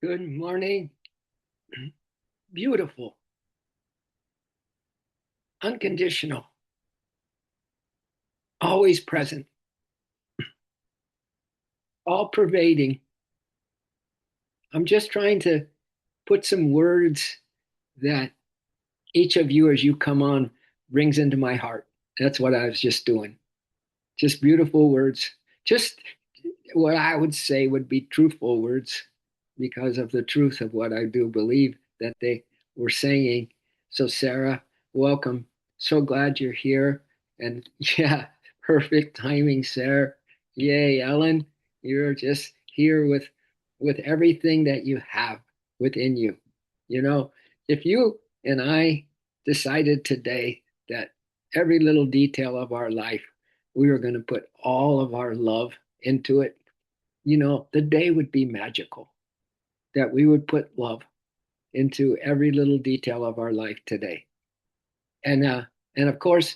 Good morning. Beautiful, unconditional, always present, all pervading. I'm just trying to put some words that each of you, as you come on, brings into my heart. That's what I was just doing. Just beautiful words. Just what I would say would be truthful words because of the truth of what I do believe that they were saying. So, Sarah, welcome. So glad you're here. And yeah, perfect timing, Sarah. Yay, Ellen, you're just here with everything that you have within you. You know, if you and I decided today that every little detail of our life, we were going to put all of our love into it, the day would be magical that we would put love into every little detail of our life today. And of course,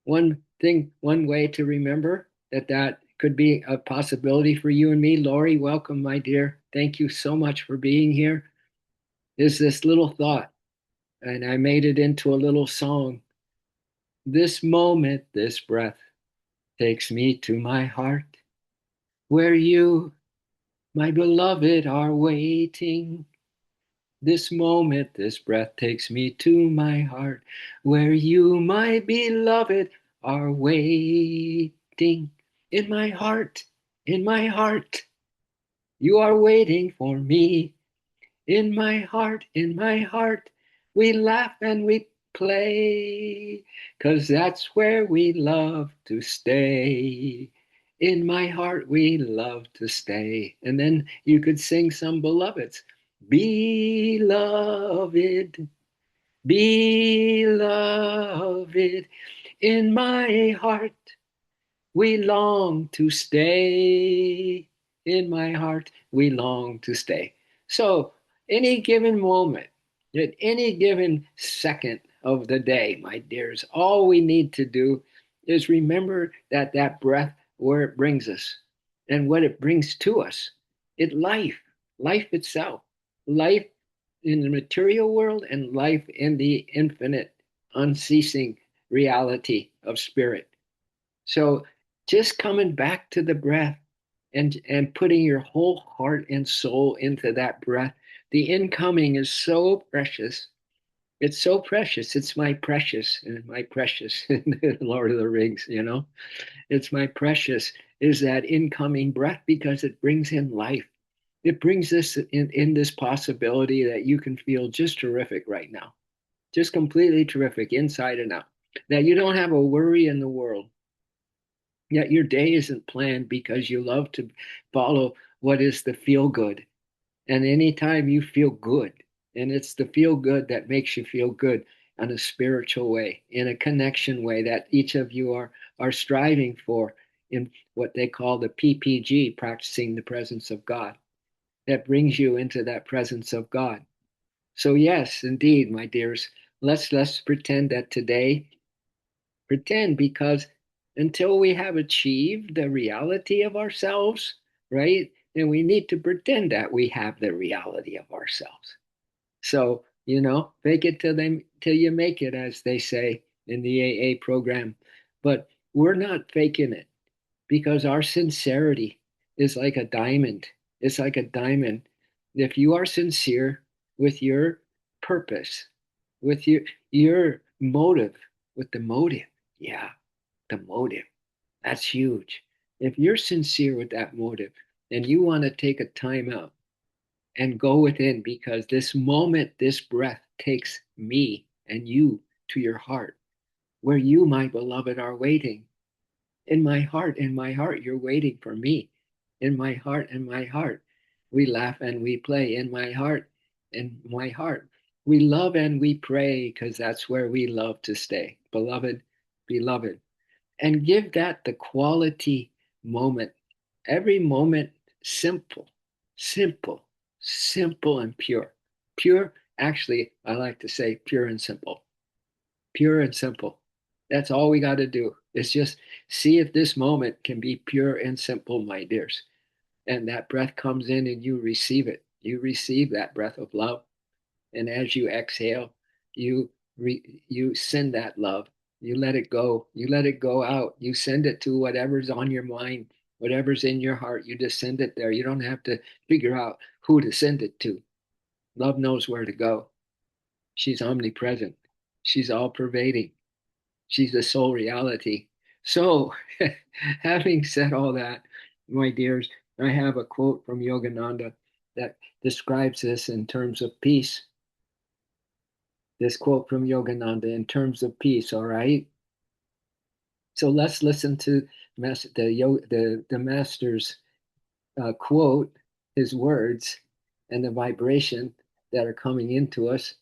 one way to remember that could be a possibility for you and me. Lori, welcome, my dear. Thank you so much for being here. Is this little thought, and I made it into a little song. This moment, this breath takes me to my heart, where you, my beloved, are waiting. This moment, this breath takes me to my heart, where you, my beloved, are waiting. In my heart, in my heart, you are waiting for me. In my heart, we laugh and we play, 'cause that's where we love to stay. In my heart, we love to stay. And then you could sing some beloveds. Beloved, beloved, in my heart, we long to stay. In my heart, we long to stay. So, any given moment, at any given second of the day, my dears, all we need to do is remember that breath, where it brings us and what it brings to us. Life itself, life in the material world and life in the infinite, unceasing reality of spirit. So just coming back to the breath and putting your whole heart and soul into that breath. The incoming is so precious. It's so precious. It's my precious and my precious in Lord of the Rings. It's my precious is that incoming breath because it brings in life. It brings this in this possibility that you can feel just terrific right now. Just completely terrific inside and out. That you don't have a worry in the world. Yet your day isn't planned because you love to follow what is the feel good. And anytime you feel good, and it's the feel good that makes you feel good in a spiritual way, in a connection way that each of you are striving for in what they call the PPG, practicing the presence of God, that brings you into that presence of God. So yes, indeed, my dears, let's pretend that today pretend because until we have achieved the reality of ourselves, right? Then we need to pretend that we have the reality of ourselves. So, fake it till you make it, as they say in the AA program. But we're not faking it because our sincerity is like a diamond. It's like a diamond. If you are sincere with your purpose, with your motive, with the motive, yeah, the motive, that's huge. If you're sincere with that motive and you want to take a time out and go within because this moment, this breath takes me and you to your heart, where you, my beloved, are waiting. In my heart, you're waiting for me. In my heart, we laugh and we play. In my heart, we love and we pray because that's where we love to stay. Beloved, beloved. And give that the quality moment. Every moment simple, simple, simple and pure. Pure, actually, I like to say pure and simple. Pure and simple. That's all we got to do is just see if this moment can be pure and simple, my dears. And that breath comes in and you receive it. You receive that breath of love. And as you exhale, you send that love. You let it go. You let it go out. You send it to whatever's on your mind, whatever's in your heart. You just send it there. You don't have to figure out who to send it to. Love knows where to go. She's omnipresent. She's all pervading. She's the sole reality. So, having said all that, my dears, I have a quote from Yogananda that describes this in terms of peace. This quote from Yogananda in terms of peace, all right? So let's listen to the master's quote, his words, and the vibration that are coming into us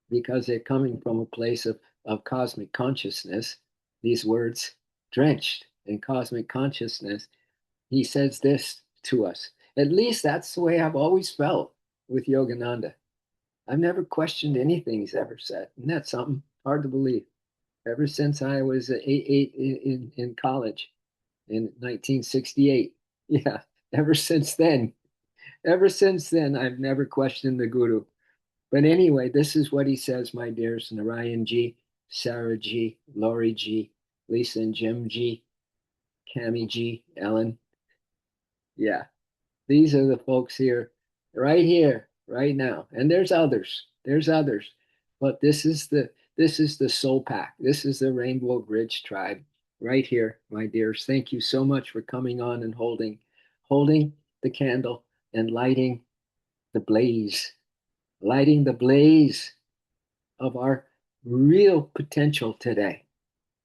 because they're coming from a place of cosmic consciousness. These words, drenched in cosmic consciousness, he says this to us. At least that's the way I've always felt with Yogananda. I've never questioned anything he's ever said. Isn't that something? Hard to believe. Ever since I was eight in college in 1968. Yeah, ever since then. Ever since then, I've never questioned the Guru. But anyway, this is what he says, my dears: Narayan G, Sarah G, Laurie G, Lisa and Jim G, Cami G, Ellen. Yeah, these are the folks here, right now. And there's others. There's others. But this is the soul pack. This is the Rainbow Bridge tribe right here, my dears. Thank you so much for coming on and holding the candle and the blaze, lighting the blaze of our real potential today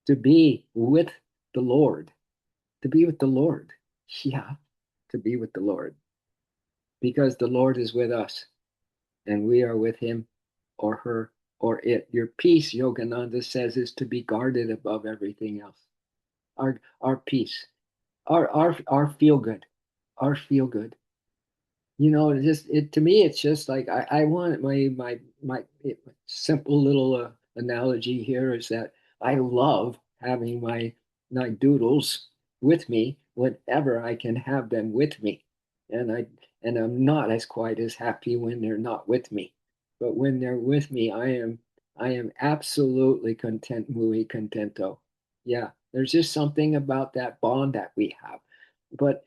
to be with the Lord, to be with the Lord. Yeah, to be with the Lord because the Lord is with us and we are with him or her or it. Your peace, Yogananda says, is to be guarded above everything else. Our peace, our feel good, our feel good. To me, it's just like I want my simple little analogy here is that I love having my doodles with me whenever I can have them with me, and I'm not as quite as happy when they're not with me, but when they're with me, I am absolutely content, muy contento. Yeah, there's just something about that bond that we have, but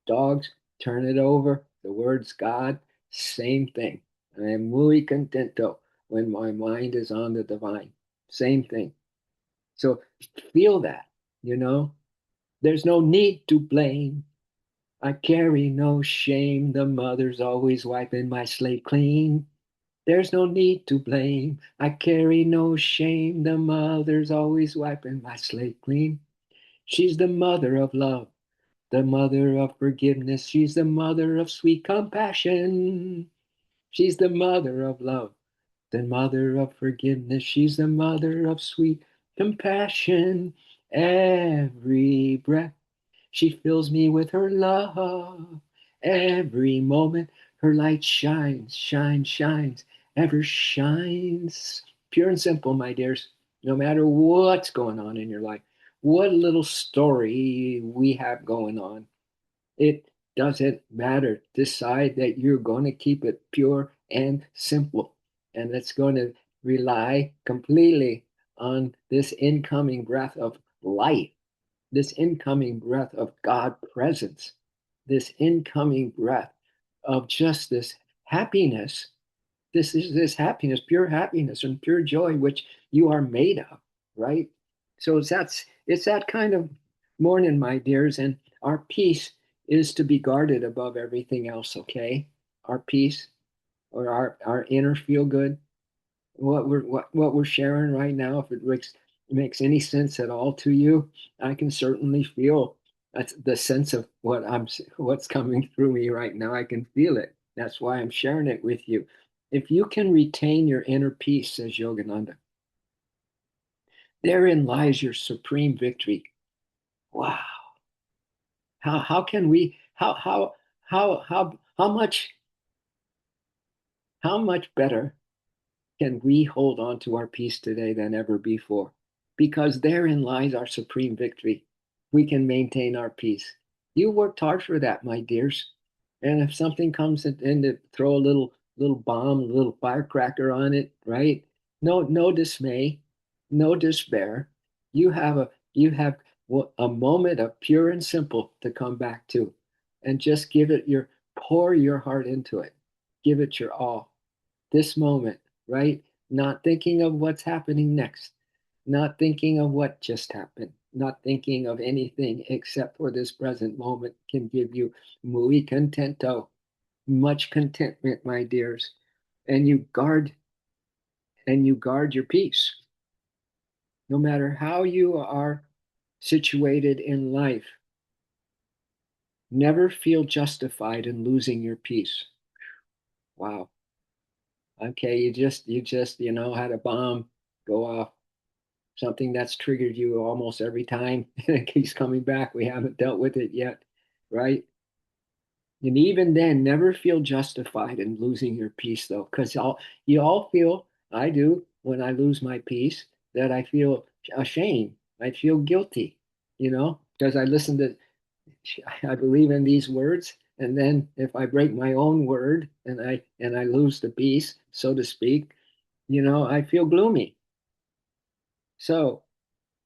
dogs, turn it over. The words God, same thing. I am muy contento when my mind is on the divine. Same thing. So feel that, you know. There's no need to blame. I carry no shame. The mother's always wiping my slate clean. There's no need to blame. I carry no shame. The mother's always wiping my slate clean. She's the mother of love, the mother of forgiveness. She's the mother of sweet compassion. She's the mother of love, the mother of forgiveness. She's the mother of sweet compassion. Every breath, she fills me with her love. Every moment, her light shines, shines, shines, ever shines. Pure and simple, my dears. No matter what's going on in your life, what little story we have going on, it doesn't matter. Decide that you're going to keep it pure and simple. And it's going to rely completely on this incoming breath of life, this incoming breath of God presence, this incoming breath of just this happiness. This is this happiness and pure joy, which you are made of, right? So it's that kind of morning, my dears, and our peace is to be guarded above everything else, okay? Our peace or our inner feel good, what we're sharing right now, if it makes any sense at all to you, I can certainly feel that's the sense of what's coming through me right now. I can feel it. That's why I'm sharing it with you. If you can retain your inner peace, says Yogananda, therein lies your supreme victory. Wow. How can we how much better can we hold on to our peace today than ever before? Because therein lies our supreme victory. We can maintain our peace. You worked hard for that, my dears. And if something comes in to throw a little bomb, a little firecracker on it, right? No dismay, no despair. You have a moment of pure and simple to come back to, and just pour your heart into it. Give it your all. This moment, right? Not thinking of what's happening next, not thinking of what just happened, not thinking of anything except for this present moment can give you muy contento, much contentment, my dears. And you guard your peace. No matter how you are situated in life, never feel justified in losing your peace. Wow. Okay, you just had a bomb go off, something that's triggered you almost every time and it keeps coming back. We haven't dealt with it yet, right? And even then, never feel justified in losing your peace, though, because you all feel, I do, when I lose my peace, that I feel ashamed. I feel guilty, because I believe in these words, and then if I break my own word and I lose the peace, so to speak, I feel gloomy. So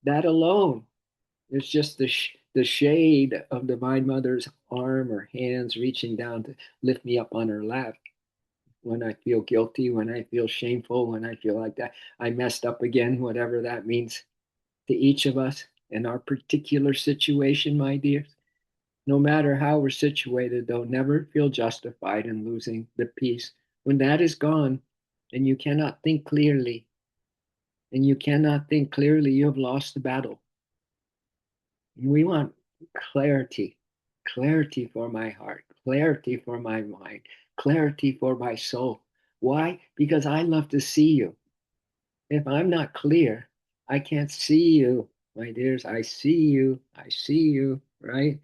that alone is just the shade of Divine Mother's arm or hands reaching down to lift me up on her lap when I feel guilty, when I feel shameful, when I feel like that I messed up again, whatever that means to each of us in our particular situation, my dears. No matter how we're situated, though, never feel justified in losing the peace. When that is gone and you cannot think clearly, you have lost the battle. We want clarity, clarity for my heart, clarity for my mind, clarity for my soul. Why? Because I love to see you. If I'm not clear, I can't see you, my dears. I see you, right?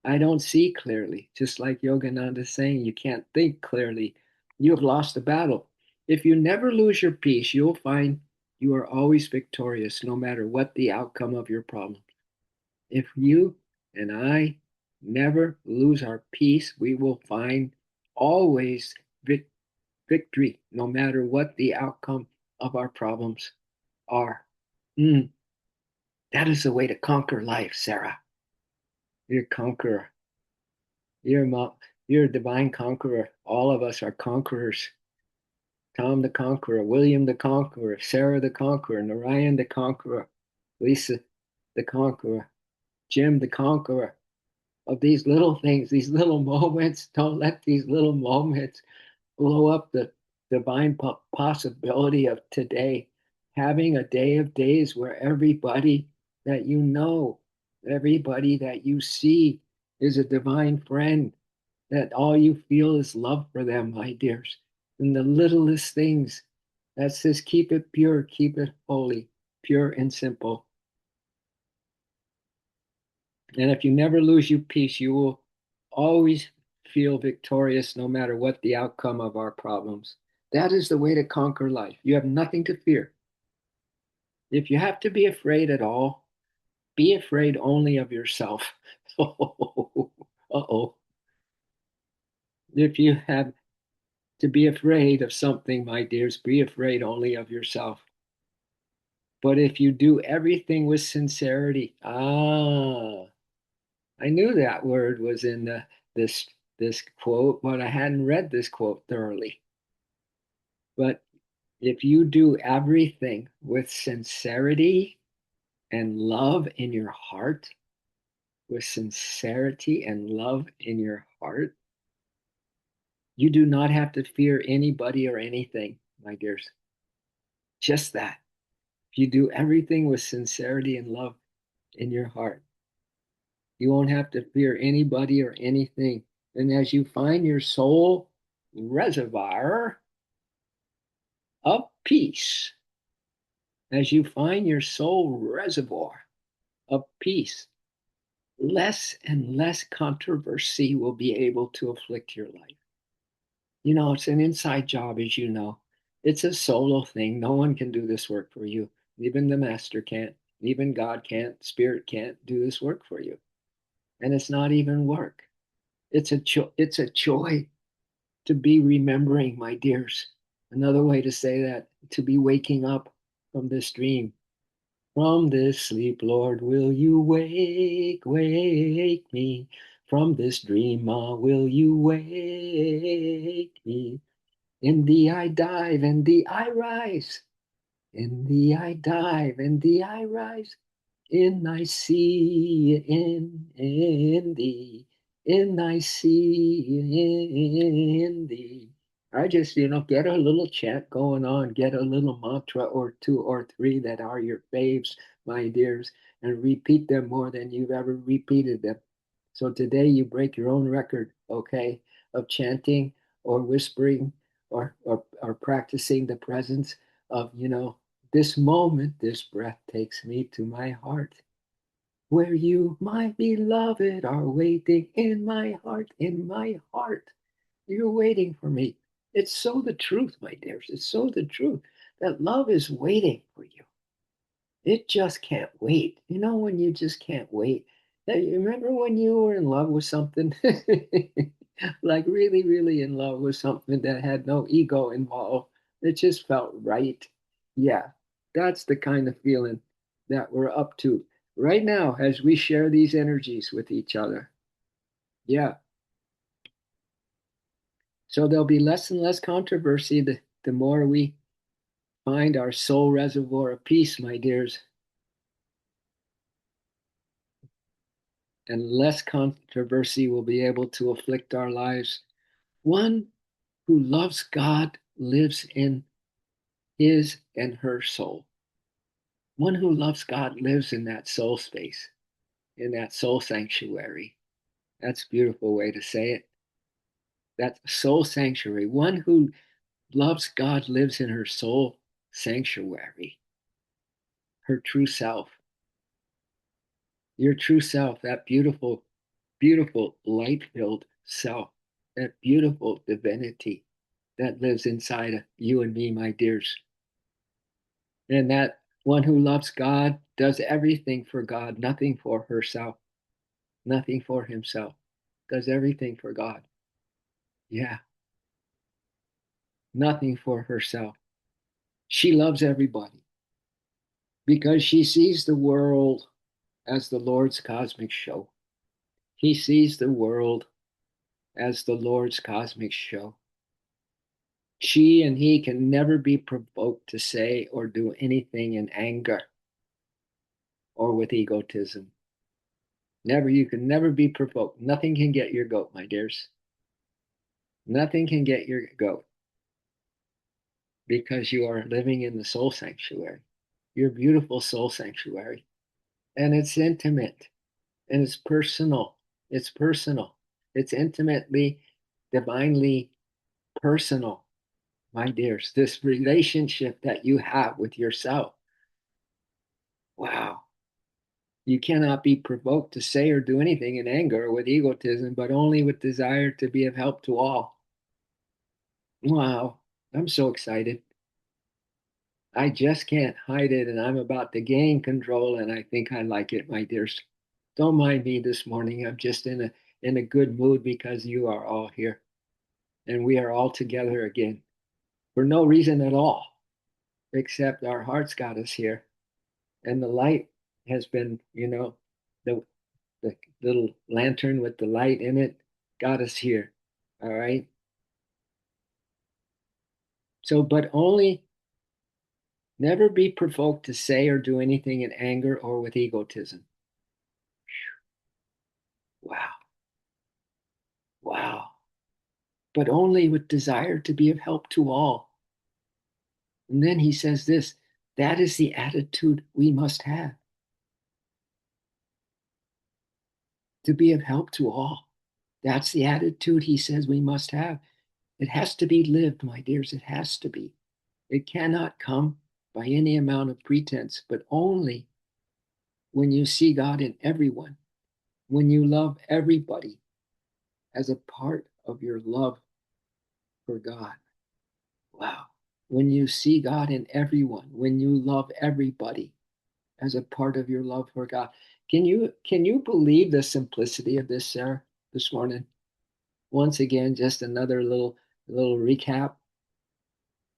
I don't see clearly. Just like Yogananda is saying, you can't think clearly. You have lost the battle. If you never lose your peace, you'll find you are always victorious, no matter what the outcome of your problem. If you and I never lose our peace, we will find always victory, no matter what the outcome of our problems are. Mm, that is the way to conquer life, Sarah. You're a conqueror. You're you're a divine conqueror. All of us are conquerors. Tom the Conqueror, William the Conqueror, Sarah the Conqueror, Narayan the Conqueror, Lisa the Conqueror, Jim the Conqueror. Of these little things, these little moments. Don't let these little moments blow up the divine possibility of today. Having a day of days where everybody that you know, everybody that you see is a divine friend, that all you feel is love for them, my dears. And the littlest things that says, keep it pure, keep it holy, pure and simple. And if you never lose your peace, you will always feel victorious no matter what the outcome of our problems. That is the way to conquer life. You have nothing to fear. If you have to be afraid at all, be afraid only of yourself. Uh-oh. If you have to be afraid of something, my dears, be afraid only of yourself. But if you do everything with sincerity, I knew that word was in this this quote, but I hadn't read this quote thoroughly. But if you do everything with sincerity and love in your heart, with sincerity and love in your heart, you do not have to fear anybody or anything, my dears. Just that. If you do everything with sincerity and love in your heart, you won't have to fear anybody or anything. And as you find your soul reservoir of peace, as you find your soul reservoir of peace, less and less controversy will be able to afflict your life. It's an inside job, as you know. It's a solo thing. No one can do this work for you. Even the master can't. Even God can't. Spirit can't do this work for you. And it's not even work. It's a joy to be remembering, my dears. Another way to say that, to be waking up from this dream. From this sleep, Lord, will you wake me? From this dream, will you wake me? In thee I dive, in thee I rise. In thee I dive, in thee I rise. In thy sea, in thee, in thy sea, in thee. I just, get a little chant going on, get a little mantra or two or three that are your faves, my dears, and repeat them more than you've ever repeated them. So today you break your own record, okay, of chanting or whispering or practicing the presence of, this moment, this breath takes me to my heart, where you, my beloved, are waiting in my heart, in my heart. You're waiting for me. It's so the truth, my dears. It's so the truth that love is waiting for you. It just can't wait. You know, when you just can't wait. You remember when you were in love with something? Like really, really in love with something that had no ego involved. It just felt right. Yeah, that's the kind of feeling that we're up to right now as we share these energies with each other. Yeah. So there'll be less and less controversy the more we find our soul reservoir of peace, my dears, and less controversy will be able to afflict our lives. One who loves God lives in his and her soul. One who loves God lives in that soul space, in that soul sanctuary. That's a beautiful way to say it. That soul sanctuary. One who loves God lives in her soul sanctuary, her true self. Your true self, that beautiful, beautiful light filled self, that beautiful divinity that lives inside of you and me, my dears. And that one who loves God does everything for God, nothing for herself, nothing for himself, does everything for God. Yeah, nothing for herself. She loves everybody because she sees the world as the Lord's cosmic show. He sees the world as the Lord's cosmic show. She and he can never be provoked to say or do anything in anger or with egotism. Never, you can never be provoked. Nothing can get your goat, my dears. Nothing can get your goat because you are living in the soul sanctuary, your beautiful soul sanctuary. And it's intimate and it's personal. It's personal. It's intimately, divinely personal, my dears. This relationship that you have with yourself. Wow. You cannot be provoked to say or do anything in anger or with egotism, but only with desire to be of help to all. Wow. I'm so excited. I just can't hide it, and I'm about to gain control, and I think I like it, my dears. Don't mind me this morning. I'm just in a good mood because you are all here, and we are all together again for no reason at all, except our hearts got us here, and the light has been, the the little lantern with the light in it got us here. All right. So, but only never be provoked to say or do anything in anger or with egotism. Wow. Wow. But only with desire to be of help to all. And then he says this, that is the attitude we must have, to be of help to all. That's the attitude he says we must have. It has to be lived, my dears. It has to be. It cannot come by any amount of pretense, but only when you see God in everyone, when you love everybody as a part of your love for God. Wow. When you see God in everyone, when you love everybody as a part of your love for God. Can you believe the simplicity of this, Sarah, this morning? once again, just another little recap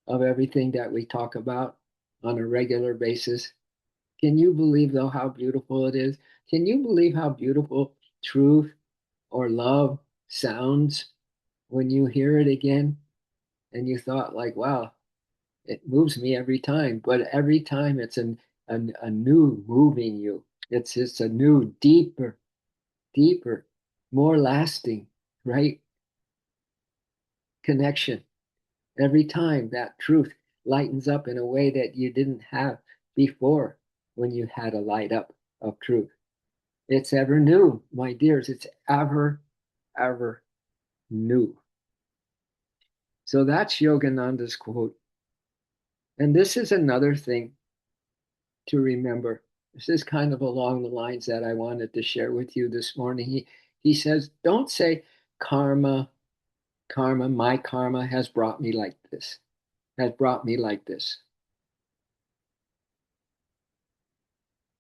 of everything that we talk about on a regular basis. Can you believe, though, how beautiful it is? Can you believe how beautiful truth or love sounds when you hear it again? And you thought, like, wow, it moves me every time. But every time it's a new moving you. It's a new, deeper, more lasting, right? Connection. Every time that truth lightens up in a way that you didn't have before when you had a light up of truth. It's ever new, my dears. It's ever new. So that's Yogananda's quote. And this is another thing to remember. This is kind of along the lines that I wanted to share with you this morning. He says, don't say karma, my karma has brought me like this, has brought me like this,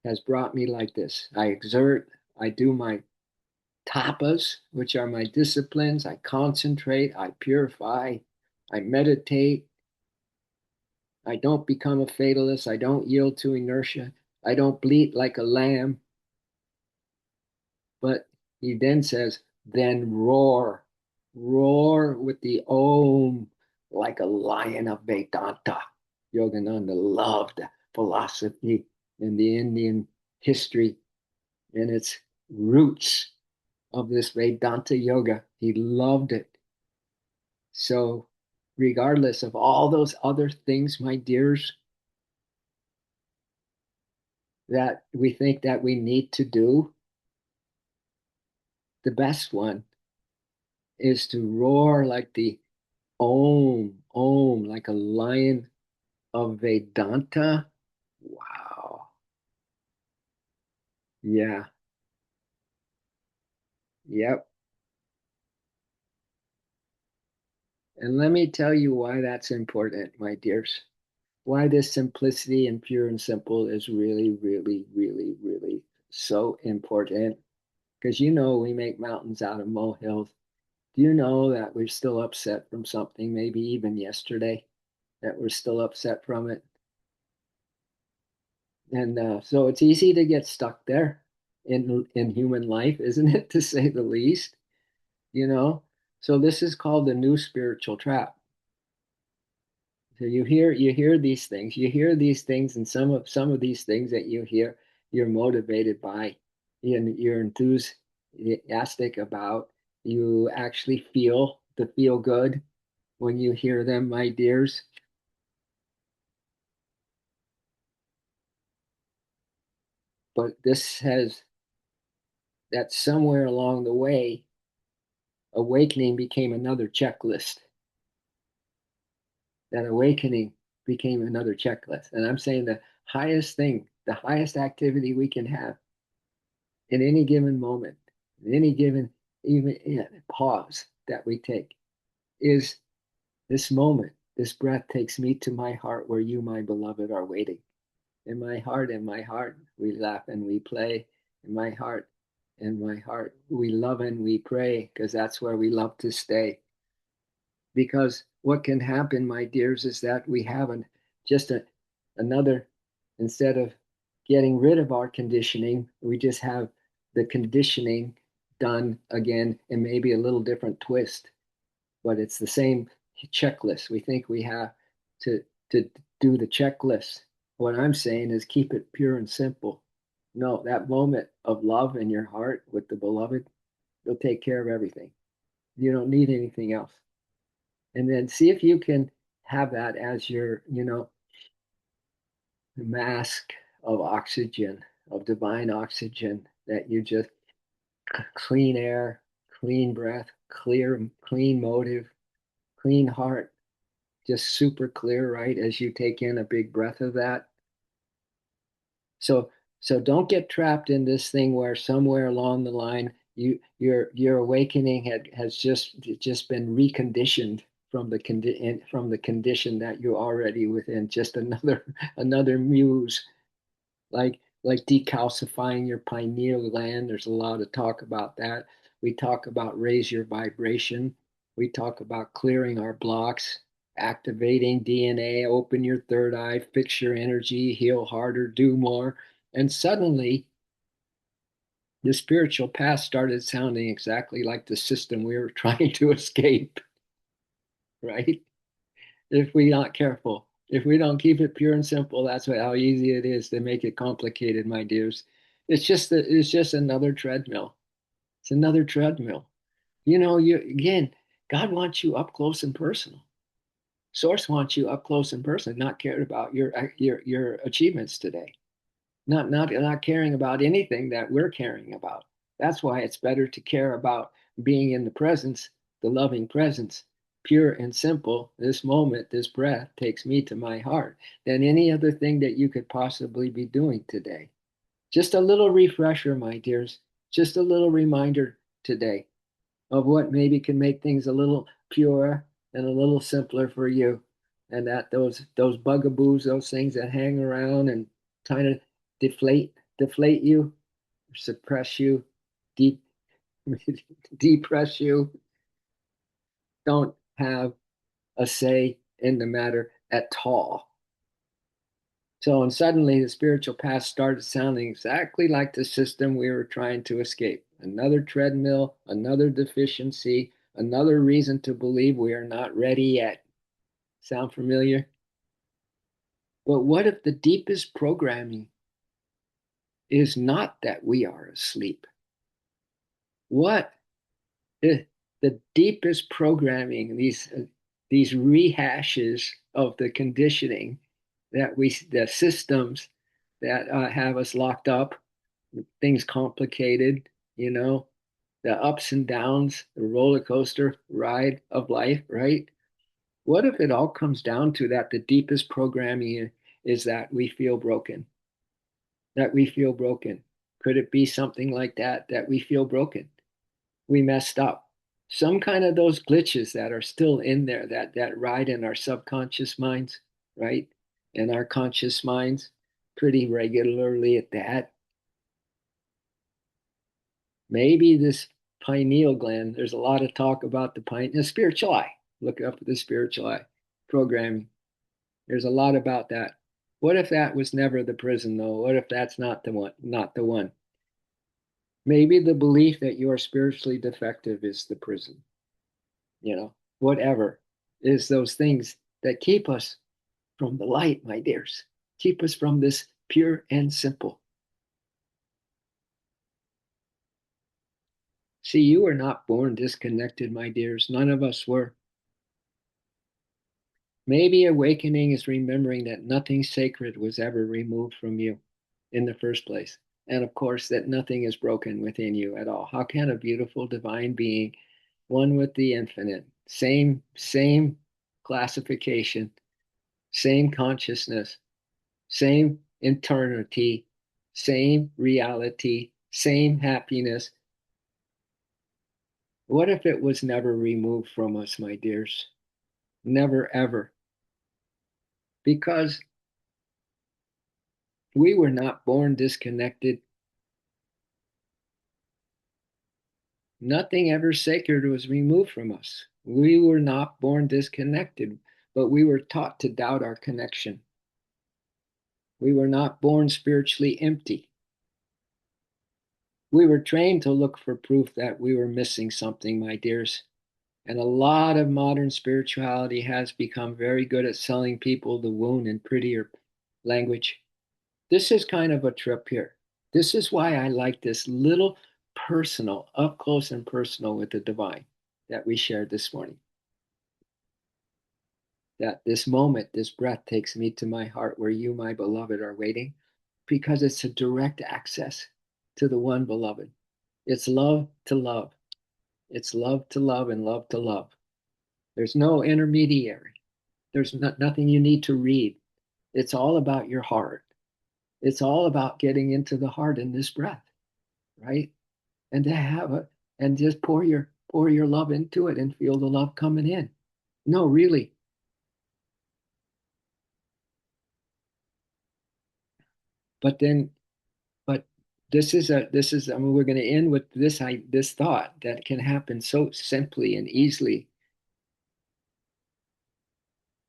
has brought me like this. I exert, I do my tapas, which are my disciplines. I concentrate, I purify, I meditate. I don't become a fatalist. I don't yield to inertia. I don't bleat like a lamb. But he then says, then roar, roar with the Om like a lion of Vedanta. Yogananda loved philosophy and the Indian history and its roots of this Vedanta yoga. He loved it. So, regardless of all those other things, my dears, that we think that we need to do, the best one is to roar like the Om, like a lion of Vedanta. Wow. Yeah. Yep. And let me tell you why that's important, my dears. Why this simplicity and pure and simple is really so important. Because you know we make mountains out of molehills. Do you know that we're still upset from something, maybe even yesterday, that we're still upset from it? And so it's easy to get stuck there in human life, isn't it, to say the least? You know. So this is called the new spiritual trap. So you hear these things, and some of these things that you hear, you're motivated by, and you're enthusiastic about. You actually feel the feel good when you hear them, my dears. But this has that somewhere along the way, awakening became another checklist. That awakening became another checklist. And I'm saying the highest thing, the highest activity we can have in any given moment, in any given even pause that we take is this moment. This breath takes me to my heart where you, my beloved, are waiting. In my heart, we laugh and we play. In my heart, we love and we pray because that's where we love to stay. Because what can happen, my dears, is that we have just another, instead of getting rid of our conditioning, we just have the conditioning done again and maybe a little different twist, but it's the same checklist. We think we have to do the checklist. What I'm saying is keep it pure and simple. No, that moment of love in your heart with the beloved, will take care of everything. You don't need anything else. And then see if you can have that as your, mask of oxygen, of divine oxygen, that you just clean air, clean breath, clean motive, clean heart, just super clear, right? As you take in a big breath of that. So so don't get trapped in this thing where somewhere along the line your awakening has just been reconditioned from the condition that you're already within. Just another another muse, like decalcifying your pineal gland. There's a lot of talk about that. We talk about raise your vibration. We talk about clearing our blocks, activating DNA, open your third eye, fix your energy, heal harder, do more. And suddenly, the spiritual path started sounding exactly like the system we were trying to escape, right? If we're not careful, if we don't keep it pure and simple, that's how easy it is to make it complicated, my dears. It's just another treadmill. It's another treadmill. You again, God wants you up close and personal. Source wants you up close and personal, not cared about your achievements today. Not caring about anything that we're caring about. That's why it's better to care about being in the presence, the loving presence, pure and simple. This moment, this breath takes me to my heart than any other thing that you could possibly be doing today. Just a little refresher, my dears. Just a little reminder today of what maybe can make things a little purer and a little simpler for you. And that those bugaboos, those things that hang around and kind of deflate you, suppress you, deep depress you, don't have a say in the matter at all. So, and suddenly the spiritual path started sounding exactly like the system we were trying to escape. Another treadmill, another deficiency, another reason to believe we are not ready yet. Sound familiar? But what if the deepest programming is not that we are asleep? What if the deepest programming, these rehashes of the conditioning the systems that have us locked up, things complicated, you know, the ups and downs, the roller coaster ride of life, right? What if it all comes down to that the deepest programming is that we feel broken, that we feel broken? Could it be something like that, that we feel broken? We messed up. Some kind of those glitches that are still in there that ride in our subconscious minds, right? In our conscious minds, pretty regularly at that. Maybe this pineal gland, there's a lot of talk about the spiritual eye. Look up the spiritual eye programming. There's a lot about that. What if that was never the prison though? What if that's not the one, not the one? Maybe the belief that you are spiritually defective is the prison, whatever is those things that keep us from the light, my dears, keep us from this pure and simple. See, you were not born disconnected, my dears. None of us were. Maybe awakening is remembering that nothing sacred was ever removed from you in the first place. And of course, that nothing is broken within you at all. How can a beautiful divine being, one with the infinite, same classification, same consciousness, same eternity, same reality, same happiness. What if it was never removed from us, my dears? Never, ever. Because we were not born disconnected. Nothing ever sacred was removed from us. We were not born disconnected, but we were taught to doubt our connection. We were not born spiritually empty. We were trained to look for proof that we were missing something, my dears. And a lot of modern spirituality has become very good at selling people the wound in prettier language. This is kind of a trip here. This is why I like this little personal, up close and personal with the divine that we shared this morning. That this moment, this breath takes me to my heart where you, my beloved, are waiting because it's a direct access to the one beloved. It's love to love. It's love to love and love to love. There's no intermediary. There's nothing you need to read. It's all about your heart. It's all about getting into the heart in this breath, right? And to have it and just pour your love into it and feel the love coming in. No, really. But then, but I mean, we're going to end with this thought that can happen so simply and easily,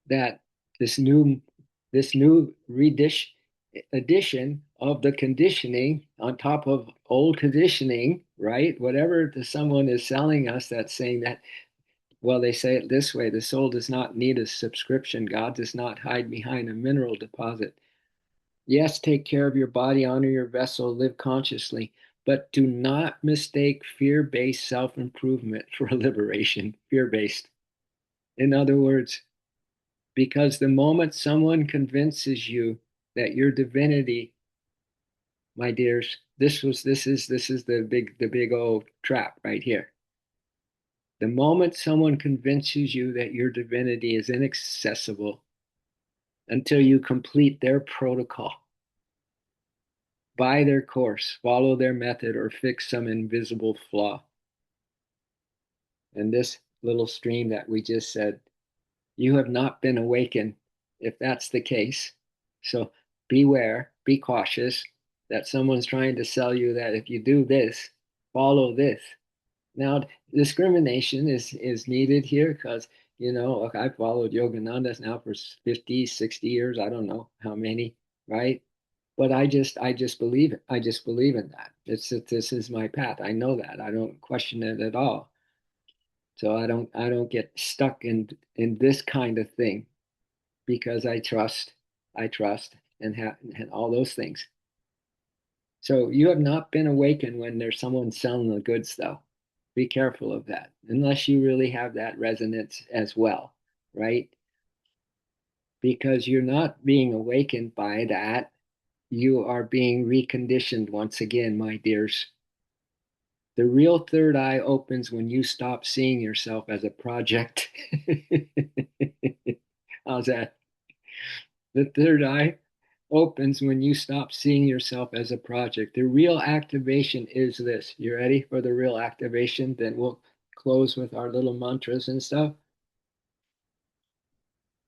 that this new this new addition of the conditioning on top of old conditioning, right? Whatever someone is selling us, that's saying that, well, they say it this way: the soul does not need a subscription. God does not hide behind a mineral deposit. Yes, take care of your body, honor your vessel, live consciously, but do not mistake fear-based self-improvement for liberation. Fear-based. In other words, because the moment someone convinces you that your divinity, my dears, this is the big old trap right here. The moment someone convinces you that your divinity is inaccessible until you complete their protocol, buy their course, follow their method, or fix some invisible flaw. And this little stream that we just said, you have not been awakened if that's the case. So beware, be cautious that someone's trying to sell you that if you do this, follow this. Now, discrimination is needed here because, look, I've followed Yoganandas now for 50, 60 years. I don't know how many, right? But I just believe it. I just believe in that. This is my path. I know that. I don't question it at all. So I don't get stuck in this kind of thing because I trust and all those things. So you have not been awakened when there's someone selling the goods, though. Be careful of that, unless you really have that resonance as well, right? Because you're not being awakened by that. You are being reconditioned once again, my dears. The real third eye opens when you stop seeing yourself as a project. How's that? The third eye opens when you stop seeing yourself as a project. The real activation is this. You ready for the real activation? Then we'll close with our little mantras and stuff.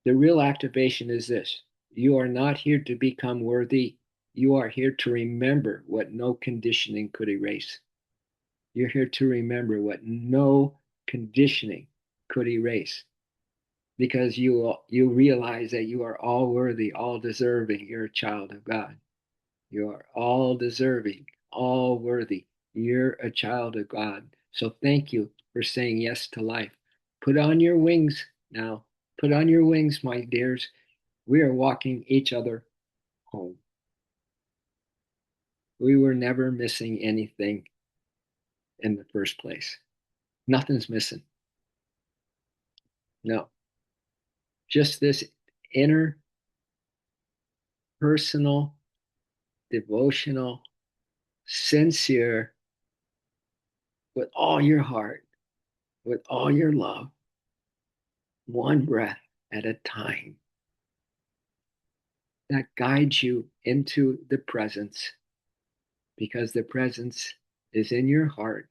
The real activation is this: you are not here to become worthy. You are here to remember what no conditioning could erase. You're here to remember what no conditioning could erase, because you realize that you are all worthy, all deserving. You're a child of God. You are all deserving, all worthy. You're a child of God. So thank you for saying yes to life. Put on your wings now. Put on your wings, my dears. We are walking each other home. We were never missing anything in the first place. Nothing's missing. No, just this inner, personal, devotional, sincere, with all your heart, with all your love, one breath at a time, that guides you into the presence, because the presence is in your heart,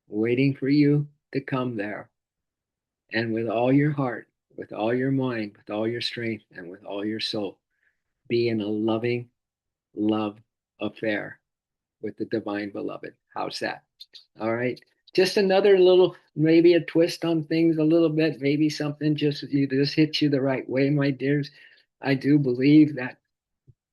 waiting for you to come there. And with all your heart, with all your mind, with all your strength, and with all your soul, be in a loving love affair with the divine beloved. How's that? All right. Just another little, maybe a twist on things a little bit, maybe something just hits you the right way, my dears. I do believe that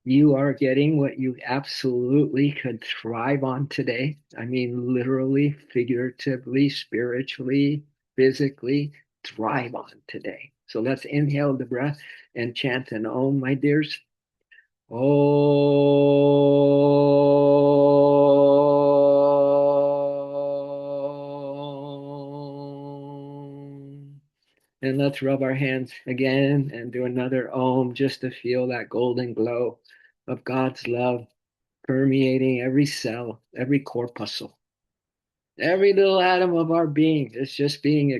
you are getting what you absolutely could thrive on today. I mean, literally, figuratively, spiritually, physically, thrive on today. So let's inhale the breath and chant an Om, my dears. Om. And let's rub our hands again and do another Om, just to feel that golden glow of God's love permeating every cell, every corpuscle, every little atom of our being is just being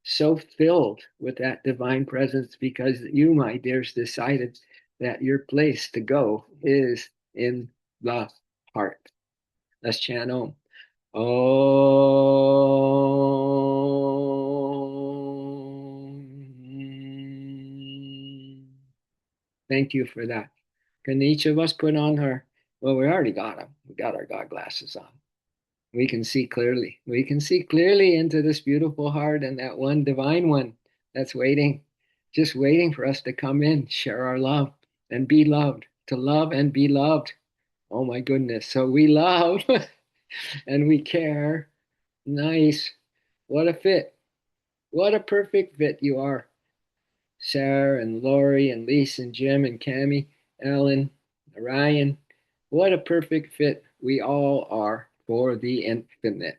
so filled with that divine presence, because you, my dears, decided that your place to go is in the heart. Let's chant Om. Om. Thank you for that. Can each of us put on Well, we already got them. We got our God glasses on. We can see clearly. We can see clearly into this beautiful heart and that one divine one that's waiting, just waiting for us to come in, share our love, and be loved, to love and be loved. Oh my goodness. So we love and we care. Nice. What a fit. What a perfect fit you are. Sarah and Lori and Lisa and Jim and Cami, Ellen, Ryan. What a perfect fit we all are for the infinite.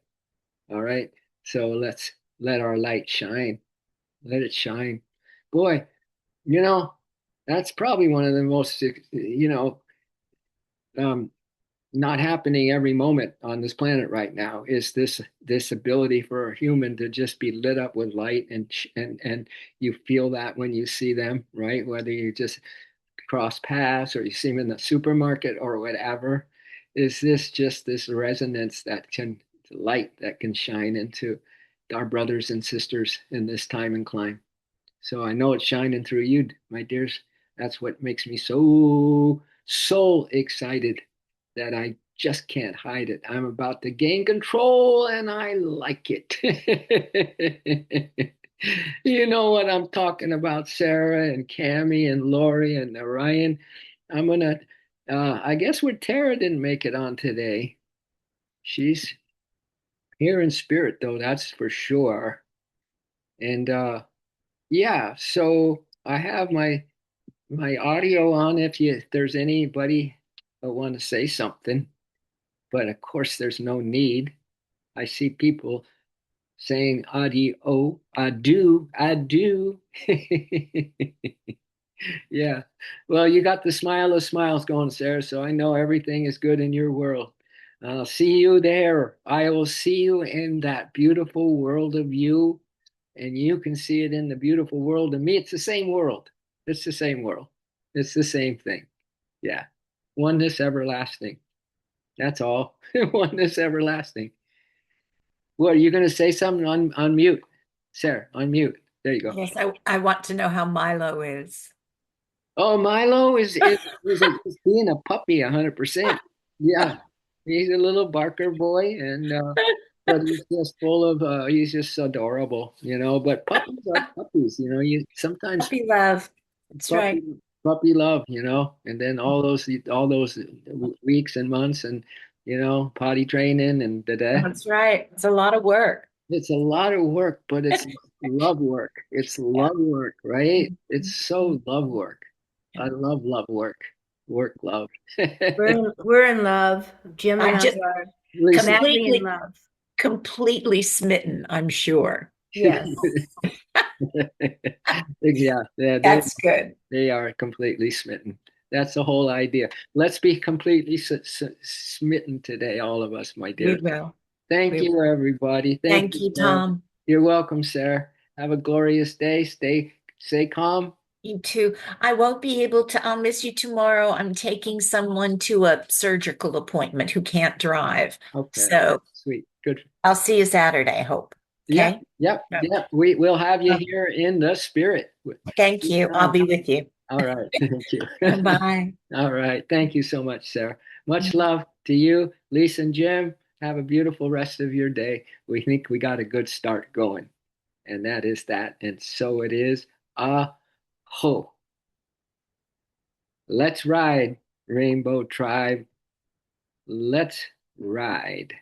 All right. So let's let our light shine. Let it shine. Boy, you know, that's probably one of the most, um, not happening every moment on this planet right now is this ability for a human to just be lit up with light and you feel that when you see them, right? Whether you just cross paths or you see them in the supermarket or whatever, is this just this resonance that can light that can shine into our brothers and sisters in this time and climb. So I know it's shining through you, my dears. That's what makes me so excited that I just can't hide it. I'm about to gain control and I like it. You know what I'm talking about, Sarah and Cami and Lori and Ryan. I'm gonna I guess where Tara didn't make it on today. She's here in spirit though, that's for sure. And yeah, so I have my audio on if there's anybody that want to say something, but of course there's no need. I see people saying audio, I do. Yeah. Well, you got the smile of smiles going, Sarah, so I know everything is good in your world. I'll see you there. I will see you in that beautiful world of you, and you can see it in the beautiful world of me. It's the same world. It's the same world. It's the same thing. Yeah. Oneness everlasting. That's all. Oneness everlasting. What are you going to say something on mute? Sarah, on mute. There you go. Yes, I want to know how Milo is. Oh, Milo is being a puppy 100%. Yeah, he's a little Barker boy, and but he's just full of he's just adorable, you know. But puppies are puppies, you know. You sometimes Puppy love. That's puppy right. puppy love, you know, and then all those weeks and months and potty training and da. That's right. It's a lot of work. It's a lot of work, but it's love work. It's Yeah. love work, right? It's so love work. I love love work. Work love. We're in love. Jim and I'm I just are Lisa. madly in completely, love. completely smitten, I'm sure. Yes. Yeah, yeah, That's good. they are completely smitten. That's the whole idea. Let's be completely smitten today, all of us, my We dear. will. Thank We will. you, everybody. Thank Thank you, you, Sarah. Tom. You're welcome, Sarah. Have a glorious day. Stay calm. You too. I won't be able to, I'll miss you tomorrow. I'm taking someone to a surgical appointment who can't drive. Okay, So sweet, good. I'll see you Saturday, I hope. Yep, Okay? yep, Yep. yep. We'll have you here in the spirit. Thank you. I'll be with you. All right. Thank you. Bye. All right. Thank you so much, Sarah. Much love to you, Lisa and Jim. Have a beautiful rest of your day. We think we got a good start going, and that is that. And so it is. Ho. Let's ride, Rainbow Tribe. Let's ride.